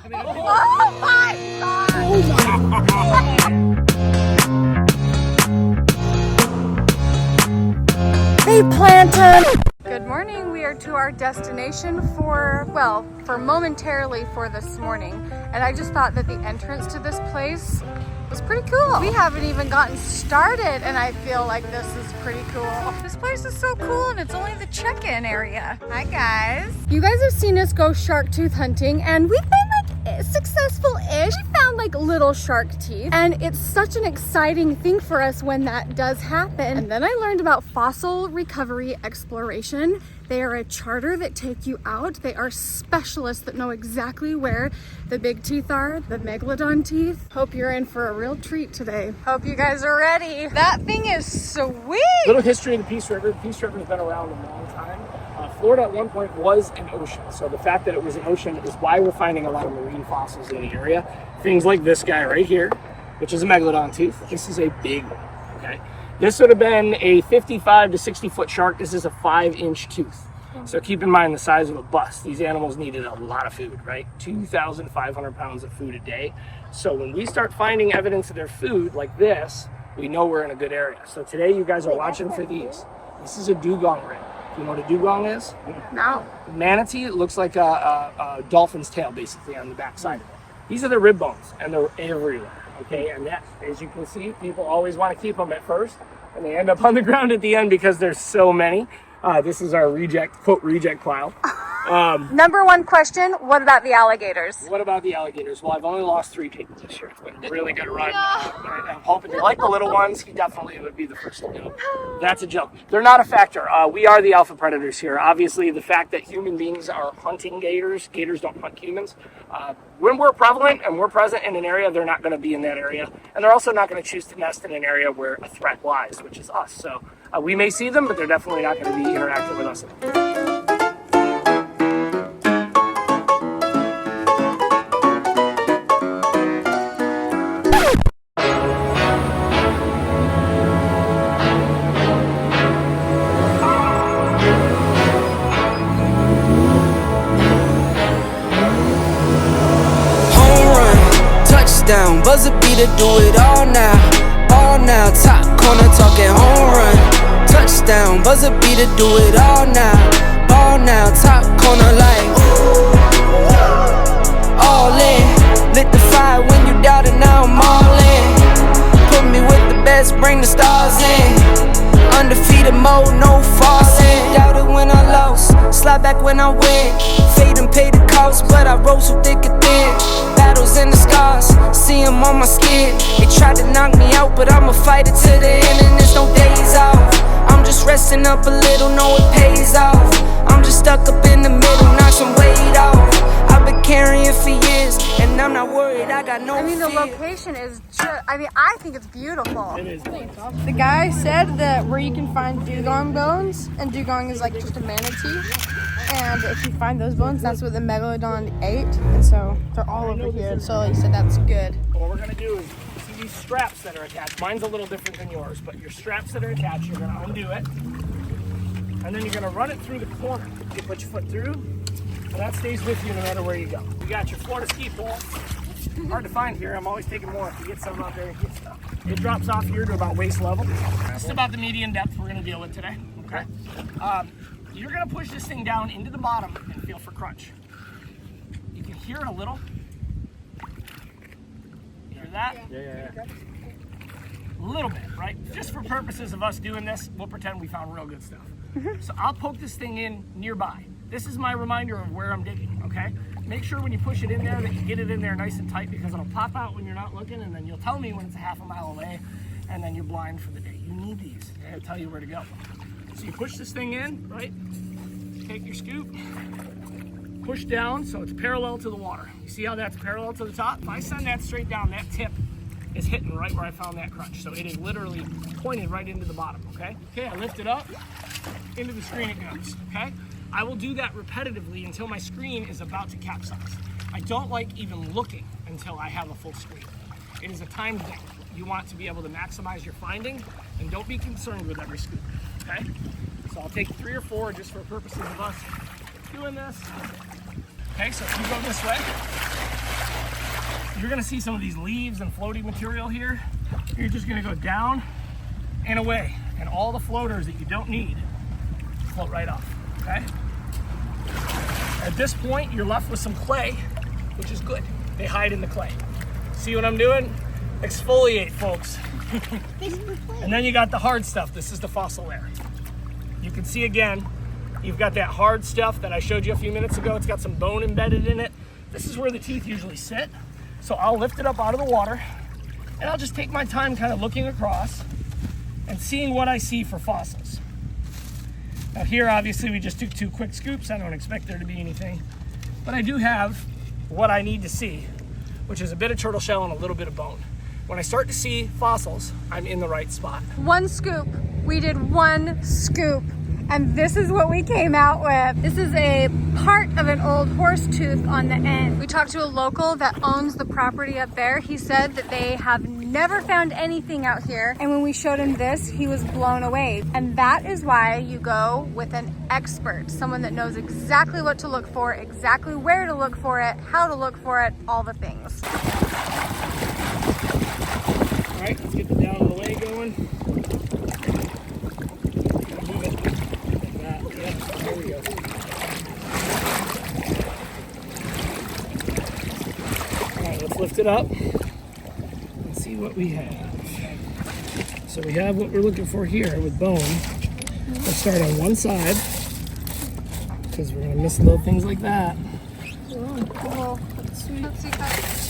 Oh my God! Hey, plantain! Good morning. We are to our destination for momentarily for this morning. And I just thought that the entrance to this place was pretty cool. We haven't even gotten started and I feel like this is pretty cool. This place is so cool and it's only the check-in area. Hi guys. You guys have seen us go shark tooth hunting and we've been like successful-ish. We found like little shark teeth and it's such an exciting thing for us when that does happen. And then I learned about fossil recovery exploration. They are a charter that take you out. They are specialists that know exactly where the big teeth are, the Megalodon teeth. Hope you're in for a real treat today. Hope you guys are ready. That thing is sweet. Little history of the Peace River. The Peace River has been around a long time. Florida at one point was an ocean. So the fact that it was an ocean is why we're finding a lot of marine fossils in the area. Things like this guy right here, which is a Megalodon tooth. This is a big one, okay? This would have been a 55 to 60 foot shark. This is a 5-inch tooth. So keep in mind the size of a bus. These animals needed a lot of food, right? 2,500 pounds of food a day. So when we start finding evidence of their food like this, we know we're in a good area. So today you guys are watching for these. This is a dugong rib. Do you know what a dugong is? No. Manatee, it looks like a dolphin's tail basically on the back side of it. These are the rib bones and they're everywhere. Okay, and that, as you can see, people always want to keep them at first, and they end up on the ground at the end because there's so many. This is our quote reject pile. Number one question, what about the alligators? What about the alligators? Well, I've only lost 3 people this year. It's been a really good run. I'm hoping you like the little ones. He definitely would be the first to go. That's a joke. They're not a factor. We are the alpha predators here. Obviously, the fact that human beings are hunting gators don't hunt humans. When we're prevalent and we're present in an area, they're not going to be in that area. And they're also not going to choose to nest in an area where a threat lies, which is us. So we may see them, but they're definitely not going to be interacting with us. Buzzer beater, do it all now, top corner talking home run, touchdown. Buzzer beater, do it all now, top corner like all in. Lit the fire when you doubted, now I'm all in. Put me with the best, bring the stars in. Undefeated mode, no falsing. Doubted when I lost, slide back when I win. Fade and pay the cost, but I rose so thick and thin. Battles and the scars, see them on my skin. They tried to knock me out, but I'ma fight it to the end. And there's no days off. I'm just resting up a little, know it pays off. I'm just stuck up in the middle, knock some weight off. I've been carrying for years, and I'm not worried, I got no fear. The location is just, I think it's beautiful. It is. The guy said that where you can find dugong bones, and dugong is like just a manatee, and if you find those bones, that's what the Megalodon ate, and so they're all over here, so he said that's good. What we're going to do is, see these straps that are attached, mine's a little different than yours, but your straps that are attached, you're going to undo it, and then you're going to run it through the corner. You put your foot through, and that stays with you no matter where you go. You got your Florida ski pole. Hard to find here. I'm always taking more if you get some out there and get stuff. It drops off here to about waist level. This is about the median depth we're going to deal with today. Okay. You're going to push this thing down into the bottom and feel for crunch. You can hear it a little. You hear that? Yeah. A little bit, right? Just for purposes of us doing this, we'll pretend we found real good stuff. So I'll poke this thing in nearby. This is my reminder of where I'm digging, okay? Make sure when you push it in there that you get it in there nice and tight because it'll pop out when you're not looking and then you'll tell me when it's a half a mile away and then you're blind for the day. You need these. They'll tell you where to go. So you push this thing in, right? Take your scoop, push down so it's parallel to the water. You see how that's parallel to the top? If I send that straight down, that tip is hitting right where I found that crunch. So it is literally pointed right into the bottom, okay? Okay, I lift it up, into the screen it goes, okay? I will do that repetitively until my screen is about to capsize. I don't like even looking until I have a full screen. It is a time thing. You want to be able to maximize your finding and don't be concerned with every scoop, okay? So I'll take 3 or 4 just for purposes of us doing this. Okay, so if you go this way, you're gonna see some of these leaves and floating material here. You're just gonna go down and away, and all the floaters that you don't need float right off, okay? At this point, you're left with some clay, which is good. They hide in the clay. See what I'm doing? Exfoliate, folks. And then you got the hard stuff. This is the fossil layer. You can see again, you've got that hard stuff that I showed you a few minutes ago. It's got some bone embedded in it. This is where the teeth usually sit. So I'll lift it up out of the water, and I'll just take my time kind of looking across and seeing what I see for fossils. Now here, obviously, we just took 2 quick scoops. I don't expect there to be anything, but I do have what I need to see, which is a bit of turtle shell and a little bit of bone. When I start to see fossils, I'm in the right spot. 1 scoop. We did 1 scoop, and this is what we came out with. This is a part of an old horse tooth on the end. We talked to a local that owns the property up there. He said that they have never found anything out here, and when we showed him this, he was blown away. And that is why you go with an expert, someone that knows exactly what to look for, exactly where to look for it, how to look for it, all the things. All right, let's get the down of the way going. Move it like that. Yep, there we go. All right, let's lift it up and see what we have. So we have what we're looking for here with bone. Let's start on one side because we're gonna miss little things like that. Oh, sweet. Let's see that.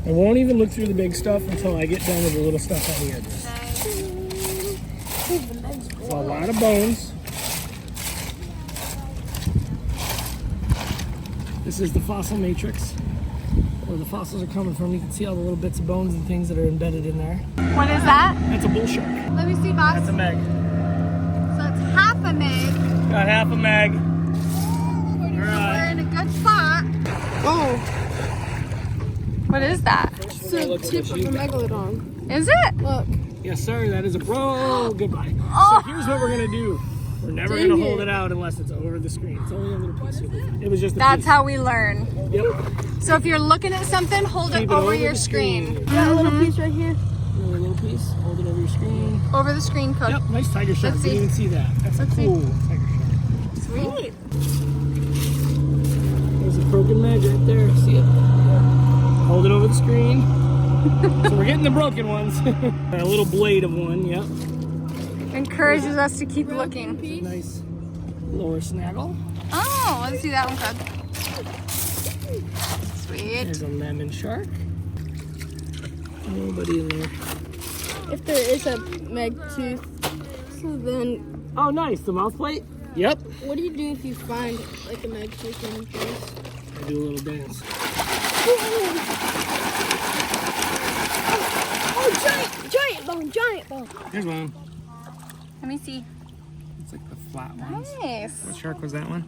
I won't even look through the big stuff until I get done with the little stuff on the edges. So a lot of bones. This is the fossil matrix, where the fossils are coming from. You can see all the little bits of bones and things that are embedded in there. What is that? That's a bull shark. Let me see, boss. That's a meg. So it's half a meg. Got half a meg. We're in a good spot. Oh, What is that? it's the tip of a megalodon. Is it? Look. Yes, sir. That is a bro. Goodbye. Oh. So here's what we're gonna do. We're never gonna hold it out unless it's over the screen. It's only a little piece of it. It was just a That's piece. how we learn. Yep. So if you're looking at something, hold Keep it it over over your the screen. That little piece right here. Another little piece. Hold it over your screen. Over the screen, Cook. Yep. Nice tiger shark. Let's Didn't see. even see that. That's Let's a see. cool tiger shark. Sweet. There's a broken meg right there. See it? Hold it over the screen. So we're getting the broken ones. A little blade of one. Yep. Encourages us to keep looking. Nice lower snaggle. Oh, let's see that one, Cook. Sweet. There's a lemon shark. Nobody in there. If there is a meg tooth, so then Oh, nice. The mouth plate? Yep. what do you do if you find like a meg tooth in place? I do a little dance. Oh, giant bone. Here's one. Let me see. It's like the flat ones. Nice. What shark was that one?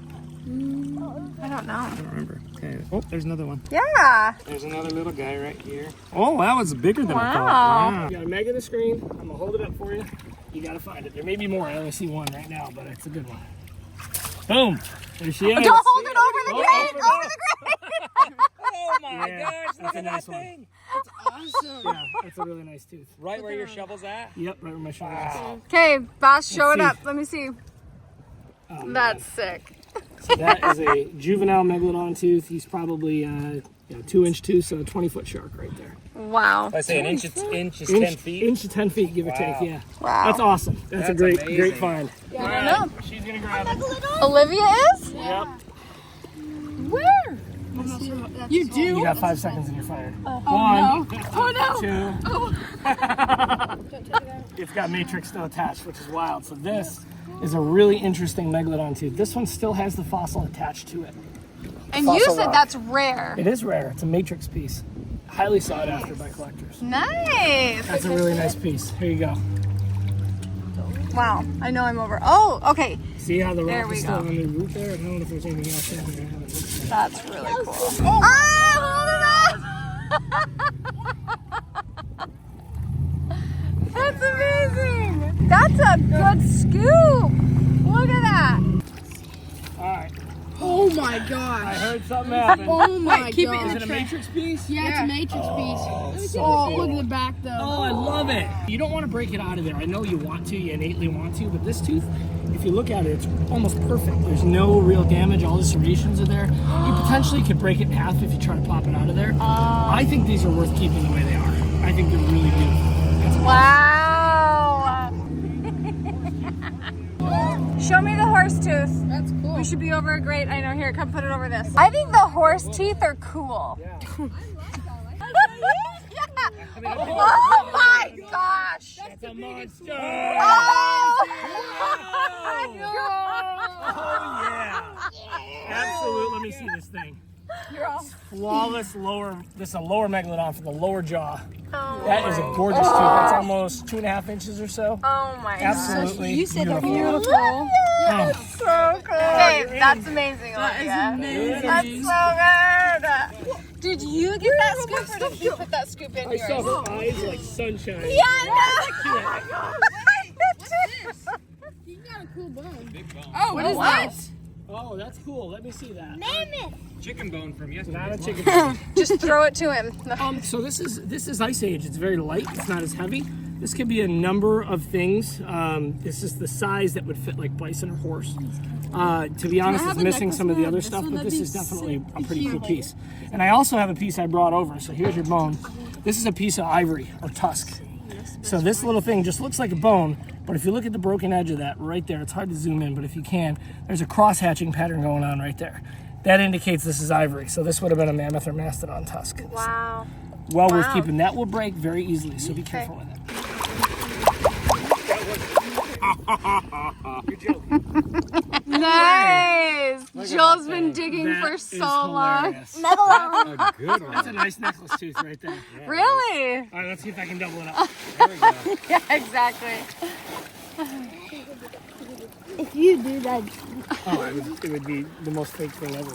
I don't know. I don't remember. Okay. Oh, there's another one. Yeah. There's another little guy right here. Oh, that was bigger than I Wow. thought. Wow. You got a meg in the screen. I'm gonna hold it up for you. You gotta find it. There may be more. I only see one right now, but it's a good one. Boom. There she is. Don't hold it over the Oh, crate. over Over the crate. Oh my Yeah, gosh, that's look a at nice that one. thing. Awesome. Yeah, that's a really nice tooth. Right where your shovel's at? Yep, right where my shoulder is. Okay, boss, show Let's it see. up. Let me see. Oh, That's sick. So that is a juvenile megalodon tooth. He's probably 2-inch tooth, so a 20-foot shark right there. Wow. I say an inch is 10 feet. Inch to 10 feet, give or take. Yeah. Wow. That's awesome. That's a That's great amazing. find. I don't know. She's gonna grab it. Olivia is? Yep. Where? You do? You got 5 seconds and you're fired. One. Oh no. Two. It's got matrix still attached, which is wild. So this is a really interesting megalodon tooth. This one still has the fossil attached to it. And you Fossil said rock. that's rare. It is rare. It's a matrix piece. Highly sought after by collectors. Nice. That's a really nice piece. Here you go. Wow. I know I'm over. Oh, okay. See how the There rock we is still go. on the root there? I don't know if there's anything else in here. I haven't looked at it. That's really cool. Ah, hold it up. That's amazing. That's a good scoop. Look at that. All right. Oh my my I gosh. heard something happen. Oh my keep it in gosh. Is it a Matrix piece? Yeah, it's a Matrix piece. So Oh, cool. look at the back though. Oh, I love it. You don't want to break it out of there. I know you want to, you innately want to, but this tooth, if you look at it, it's almost perfect. There's no real damage. All the serrations are there. You potentially could break it in half if you try to pop it out of there. I think these are worth keeping the way they are. I think they're really beautiful. Wow. Show me the horse tooth. That's cool. We should be over a great. I know. Here, come put it over this. I think the horse teeth are cool. Yeah. Oh my gosh. That's a monster. Oh my Oh yeah. Absolutely. Let me see this thing. You're all Flawless lower. This is a lower megalodon for the lower jaw. Oh That is a gorgeous tooth. That's almost 2.5 inches or so. Oh my gosh. Absolutely. You said they're beautiful. beautiful. Oh. So cool. Dave, that's amazing, Olivia. amazing. That's so good. Did you get that scoop or did you put that scoop in I yours? saw her eyes like sunshine. Yeah, I know. You got a cool bone. Oh, what is that? Oh, that's cool. Let me see that. Chicken bone from yesterday. Not a chicken bone. Just throw it to him. So this is Ice Age. It's very light. It's not as heavy. This could be a number of things. This is the size that would fit like bison or horse. To be honest, it's missing some of the other stuff, but this is definitely a pretty cool piece. And I also have a piece I brought over. So here's your bone. This is a piece of ivory or tusk. So this little thing just looks like a bone, but if you look at the broken edge of that right there, it's hard to zoom in, but if you can, there's a cross-hatching pattern going on right there. That indicates this is ivory. So this would have been a mammoth or mastodon tusk. Wow. Well worth keeping. That will break very easily, so be careful with it. You're joking. Nice. Joel's been digging for so long. Megalodon. That's a good one. That's a nice necklace tooth right there. Yeah, Really? All right, let's see if I can double it up. There we go. Yeah, exactly. If you do that, It would be the most fake thing ever.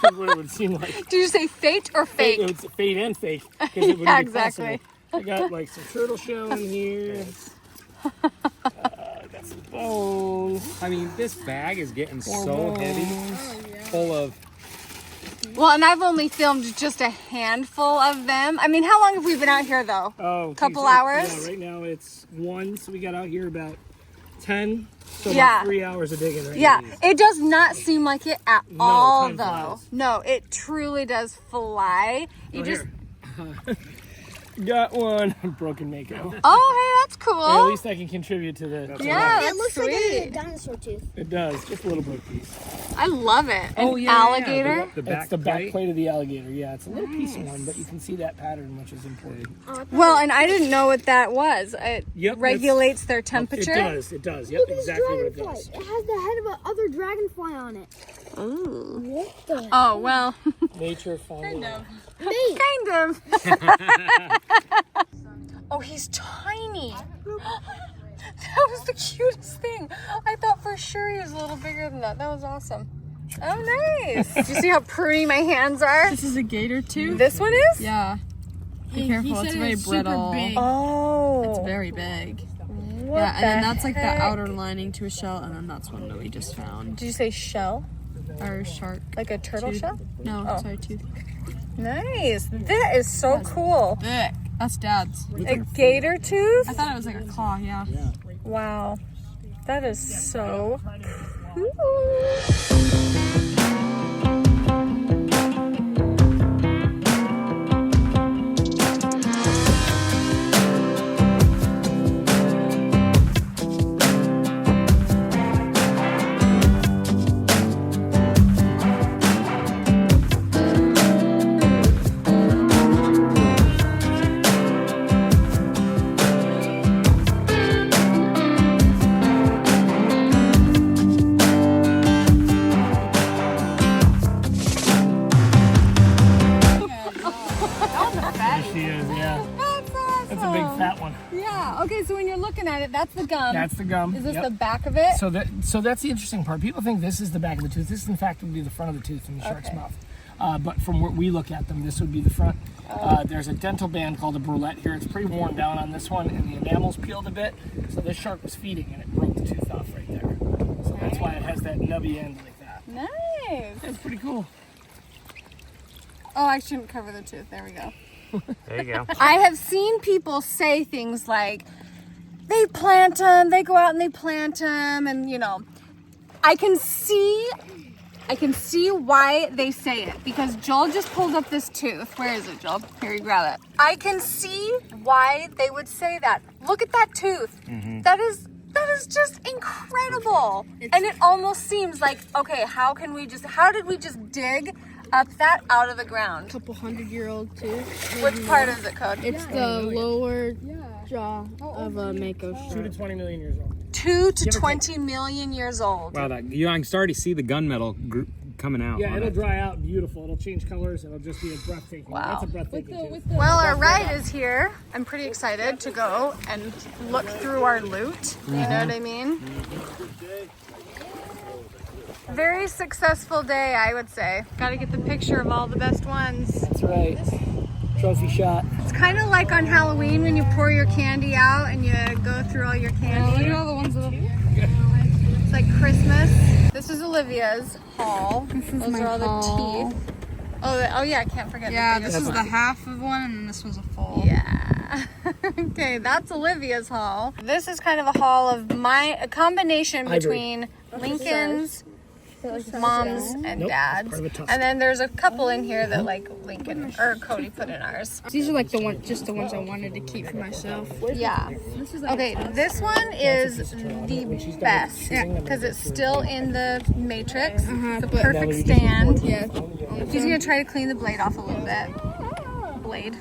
That's what it would seem like. Did you say fate or fake? It's fake and fake. Because it wouldn't Yeah, be exactly. possible. I got like some turtle shell in here. Got some bones. I mean, this bag is getting so bones. heavy, full of. Well, and I've only filmed just a handful of them. I mean, how long have we been out here though? Oh, Couple geez, hours? Yeah, right now it's 1, so we got out here about 10. So Yeah. about 3 hours of digging right Yeah, now. it does not seem like it at all time though. flies. No, it truly does fly. You Oh, just here. Got one. Broken Mako. Oh, hey, that's cool. Yeah, at least I can contribute to the. Yeah, It that's looks sweet. like a dinosaur tooth. It does. Just a little broke piece. I love it. An Oh, yeah, alligator. The It's back the back plate. plate of the alligator. Yeah, it's a little piece of one, but you can see that pattern, which is important. Well, and I didn't know what that was. It Yep, regulates their temperature. It does. It does. Yep, Look at this exactly what it dragonfly. does. It has the head of another dragonfly on it. Ooh. What the? Oh, well, Nature found it. Mate, kind of. Oh, he's tiny. That was the cutest thing. I thought for sure he was a little bigger than that. That was awesome. Oh, nice. Do you see how pruny my hands are? this is a gator tooth. This one is? Yeah. Be careful, it's very brittle. Oh. It's very big. What Yeah, and then the that's like the heck? outer lining to a shell, and then that's one that we just found. Did you say shell? Our shark. Like a turtle tooth. shell? No, Oh. sorry, tooth. Nice. That is so cool. Thick. That's Dad's. A gator tooth? I thought it was like a claw, yeah. Wow. That is so cool. She is, yeah. That's awesome. That's a big fat one. Yeah. Okay, so when you're looking at it, that's the gum. That's the gum. Is this Yep. the back of it? So that's the interesting part. People think this is the back of the tooth. This, in fact, would be the front of the tooth in the shark's Okay. mouth. But from where we look at them, this would be the front. There's a dental band called a brulette here. It's pretty worn down on this one, and the enamel's peeled a bit. So this shark was feeding, and it broke the tooth off right there. So that's why it has that nubby end like that. Nice. Nice. That's pretty cool. Oh, I shouldn't cover the tooth. There we go. There you go. I have seen people say things like, they plant them, they go out and they plant them, and you know, I can see why they say it, because Joel just pulled up this tooth. Where is it, Joel? Here, you grab it. I can see why they would say that. Look at that tooth. That is just incredible. And it almost seems like, okay, how did we just dig up that out of the ground? Couple 100-year-old tooth. Which part is it, Code? It's the lower jaw of a mako 2 to 20 million years old. 2 to 20 million years old. Wow, I can start to see the gunmetal coming out. Yeah, on it'll it. dry out beautiful. It'll change colors. It'll just be a breathtaking. Wow. That's a breathtaking tooth. Well, our ride is here. I'm pretty excited to go and look through our loot. You know what I mean? Very successful day, I would say. Got to get the picture of all the best ones. That's right. Trophy shot. It's kind of like on Halloween when you pour your candy out and you go through all your candy. Look at all the ones that It's like Christmas. This is Olivia's haul. Those are all haul. the teeth. Oh yeah, I can't forget. Yeah, the this is the half of one, and this was a full. Yeah. Okay, that's Olivia's haul. This is kind of a haul of a combination between Lincoln's, Mom's, and Nope, Dad's. part of a tusk. And then there's a couple in here that like Lincoln or Cody put in ours. These are like the ones I wanted to keep for myself. Yeah. Okay, this one is the best because it's still in the matrix. The perfect stand. Yeah. He's gonna try to clean the blade off a little bit. Blade.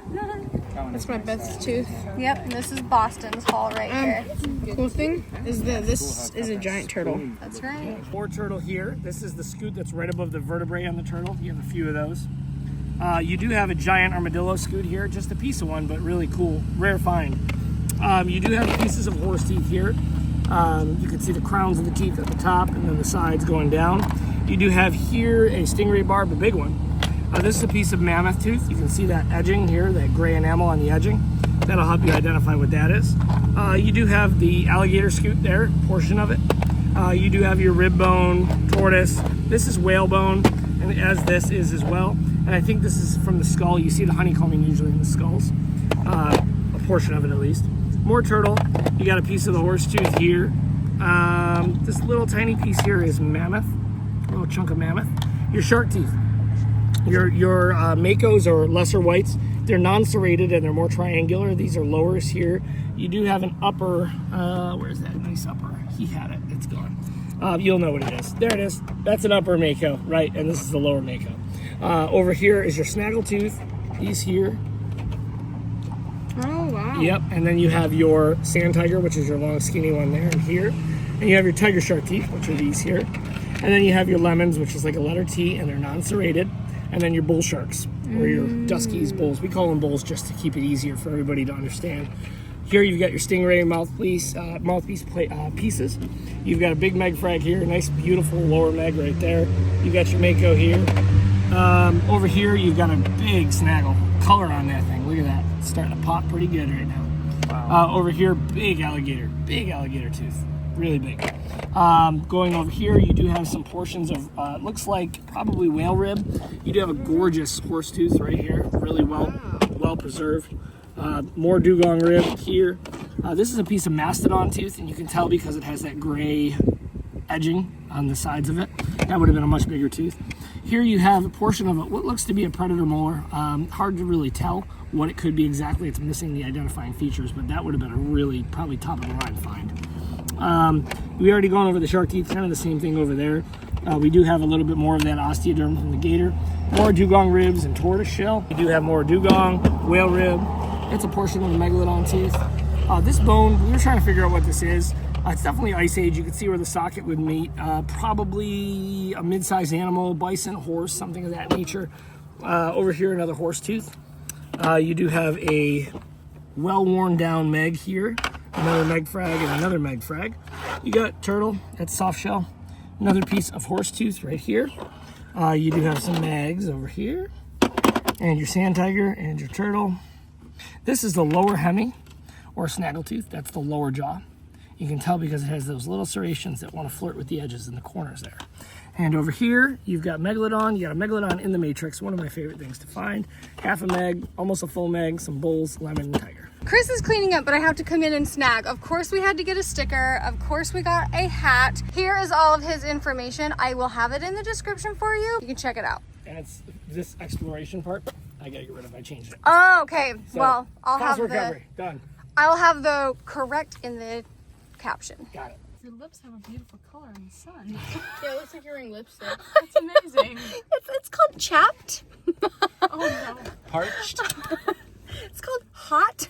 That's my best tooth. Yep, and this is Boston's haul right here. Cool thing is that this is a giant turtle. That's right. More turtle here. This is the scoot that's right above the vertebrae on the turtle. You have a few of those. You do have a giant armadillo scoot here, just a piece of one, but really cool, rare find. You do have pieces of horse teeth here. You can see the crowns of the teeth at the top and then the sides going down. You do have here a stingray barb, a big one. This is a piece of mammoth tooth. You can see that edging here, that gray enamel on the edging. That'll help you identify what that is. You do have the alligator scoot there, portion of it. You do have your rib bone, tortoise. This is whalebone, and as this is as well. And I think this is from the skull. You see the honeycombing usually in the skulls. A portion of it at least. More turtle. You got a piece of the horse tooth here. This little tiny piece here is mammoth, a little chunk of mammoth. Your shark teeth. Your makos or lesser whites, they're non-serrated and they're more triangular. These are lowers here. You do have an upper, where's that nice upper? He had it, it's gone. You'll know what it is. There it is. That's an upper mako, right? And this is the lower mako. Over here is your snaggletooth. These here. Oh wow. Yep, and then you have your sand tiger, which is your long skinny one there and here. And you have your tiger shark teeth, which are these here. And then you have your lemons, which is like a letter T, and they're non-serrated. And then your bull sharks, or your duskies, bulls. We call them bulls just to keep it easier for everybody to understand. Here you've got your stingray mouthpiece pieces. You've got a big meg frag here, nice beautiful lower meg right there. You've got your mako here. Over here you've got a big snaggle. Color on that thing, look at that. It's starting to pop pretty good right now. Wow. Over here, big alligator tooth, really big. Going over here, you do have some portions of, looks like probably whale rib. You do have a gorgeous horse tooth right here, really well preserved. More dugong rib here. This is a piece of mastodon tooth, and you can tell because it has that gray edging on the sides of it. That would have been a much bigger tooth. Here you have a portion of what looks to be a predator molar. Hard to really tell what it could be exactly. It's missing the identifying features, but that would have been a really probably top of the line find. We already gone over the shark teeth, kind of the same thing over there. We do have a little bit more of that osteoderm from the gator. More dugong ribs and tortoise shell. We do have more dugong, whale rib. It's a portion of the megalodon tooth. This bone, we were trying to figure out what this is. It's definitely Ice Age. You can see where the socket would meet. Probably a mid-sized animal, bison, horse, something of that nature. Over here, another horse tooth. You do have a well-worn down meg here. Another meg frag and another meg frag. You got turtle, that's soft shell. Another piece of horse tooth right here. You do have some mags over here. And your sand tiger and your turtle. This is the lower hemi or snaggletooth. That's the lower jaw. You can tell because it has those little serrations that want to flirt with the edges in the corners there. And over here, you've got Megalodon. You got a Megalodon in the Matrix, one of my favorite things to find. Half a meg, almost a full meg, some bulls, lemon, and tiger. Chris is cleaning up, but I have to come in and snag. Of course we had to get a sticker. Of course we got a hat. Here is all of his information. I will have it in the description for you. You can check it out. And it's this exploration part, I gotta get rid of, I changed it. Oh, okay. So, well, I'll cost have recovery, done. I'll have the correct in the caption. Got it. Your lips have a beautiful color in the sun. Yeah, it looks like you're wearing lipstick. That's amazing. It's called chapped. Oh no. Parched. It's called hot.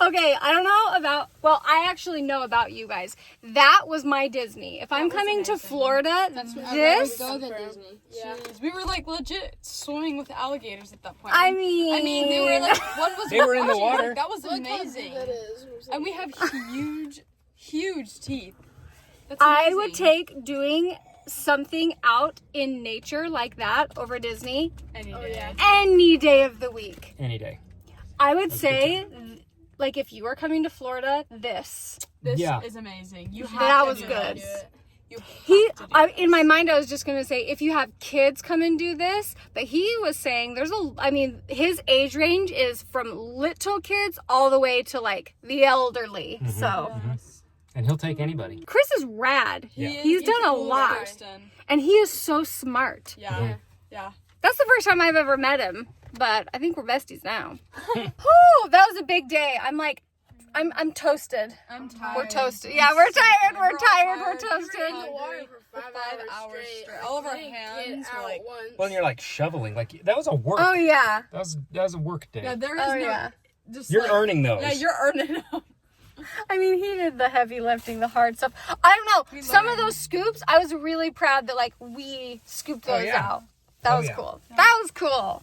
Okay, I don't know about, well, I actually know about you guys. That was my Disney. If I'm coming to Florida, this, Go to Disney. Yeah. Jeez, we were like legit swimming with alligators at that point. I mean, they were like, one was They were in the watching us, water. like, that was amazing. And we have huge teeth. That's I amazing. would take doing something out in nature like that over Disney any day. any day of the week. Any day. I would say, like, if you are coming to Florida, this. This Yeah. is amazing. You have That to was do good. this. You have to do In my mind, I was just gonna say, if you have kids, come and do this. But he was saying his age range is from little kids all the way to like the elderly. So And he'll take anybody. Chris is rad. Yeah. He's done a cool lot, person. and he is so smart. Yeah. Yeah. That's the first time I've ever met him, but I think we're besties now. Whew, that was a big day. I'm toasted. I'm tired. We're toasted. Yeah, we're tired. We're all tired. We're tired. toasted. In the water for 5 hours straight. straight. All of our hands were like, Well, and you're like shoveling. Like that was a work. Oh yeah. That was a work day. yeah, there is Oh no. yeah. Just You're like, earning those. Yeah, you're earning them. I mean, he did the heavy lifting, the hard stuff. I don't know. Some of learned. those scoops, I was really proud that like we scooped those yeah. out. That Oh, was yeah. cool. That was cool.